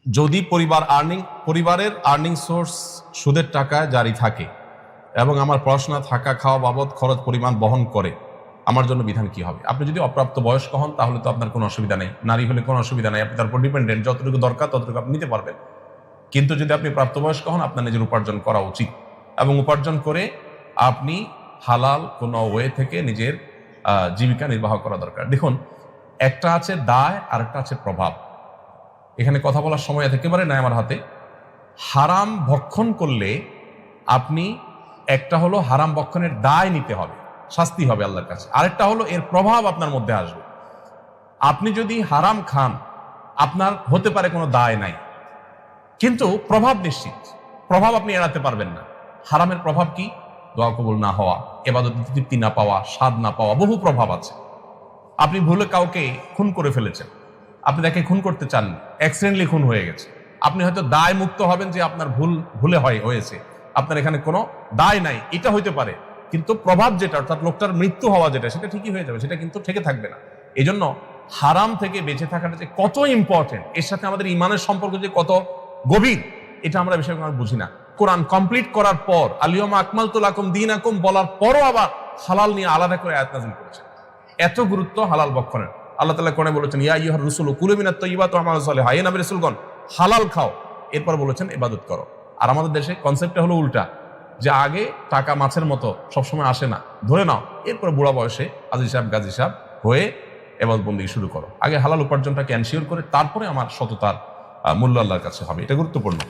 যদি পরিবারের earning source সুদের টাকায় জারি থাকে এবং আমার পড়াশোনা থাকা খাওয়া বাবদ খরচ পরিমাণ বহন করে, আমার জন্য বিধান কি হবে? আপনি যদি অপ্রাপ্ত বয়স্ক হন তাহলে তো আপনার কোনো অসুবিধা নেই, নারী হলে কোনো অসুবিধা নেই, আপনি তার উপর ডিপেন্ডেন্ট, যতটুকু দরকার ততটুকু আপনি নিতে পারবেন। কিন্তু যদি আপনি প্রাপ্তবয়স্ক হন, আপনার নিজের উপার্জন করা উচিত এবং উপার্জন করে আপনি হালাল কোনো ওয়ে থেকে নিজের জীবিকা নির্বাহ করা দরকার। দেখুন, একটা আছে দায় আর একটা আছে প্রভাব। এখানে কথা বলার সময় একেবারে নাই আমার হাতে। হারাম ভক্ষণ করলে আপনি, একটা হলো হারাম ভক্ষণের দায় নিতে হবে, শাস্তি হবে আল্লাহর কাছে, আরেকটা হলো এর প্রভাব আপনার মধ্যে আসবে। আপনি যদি হারাম খান, আপনার হতে পারে কোনো দায় নাই, কিন্তু প্রভাব নিশ্চিত, প্রভাব আপনি এড়াতে পারবেন না। হারামের প্রভাব কি? দোয়া কবুল না হওয়া, ইবাদতে তৃপ্তি না পাওয়া, স্বাদ না পাওয়া, বহু প্রভাব আছে। আপনি ভুলে কাউকে খুন করে ফেলেছেন, আপনি তাকে খুন করতে চান, অ্যাক্সিডেন্টলি খুন হয়ে গেছে, আপনি হয়তো দায় মুক্ত হবেন যে আপনার ভুলে হয়েছে, আপনার এখানে কোনো দায় নাই, এটা হইতে পারে, কিন্তু প্রভাব যেটা, অর্থাৎ লোকটার মৃত্যু হওয়া যেটা, সেটা ঠিকই হয়ে যাবে, সেটা কিন্তু থেকে থাকবে না। এই জন্য হারাম থেকে বেঁচে থাকাটা যে কত ইম্পর্টেন্ট, এর সাথে আমাদের ইমানের সম্পর্ক যে কত গভীর, এটা আমরা বিষয় বুঝি না। কোরআন কমপ্লিট করার পর, আলিয়মা আকমালতু লাকুম দীনাকুম বলার পরও আবার হালাল নিয়ে আলাদা করে আয়াত নাযিল করেছে। এত গুরুত্ব হালাল ভক্ষণের। আল্লাহ তাআলা কোরআনে বলেছেন, ইয়া আইয়ুহার রাসূলু কুলু মিনাত তাইয়্যিবাতি ওয়া আমালু সালিহা, হে নবী রাসূলগণ হালাল খাও, এরপর বলেছেন ইবাদত করো। আর আমাদের দেশে কনসেপ্টটা হলো উল্টা, যে আগে টাকা মাছের মতো সবসময় আসে না, ধরে নাও, এরপর বুড়া বয়সে হাজী সাহেব গাজী সাহেব হয়ে ইবাদত বন্দেগী শুরু করো। আগে হালাল উপার্জনটাকে এনশিওর করে তারপরে আমার সততার মূল্য আল্লাহর কাছে হবে, এটা গুরুত্বপূর্ণ।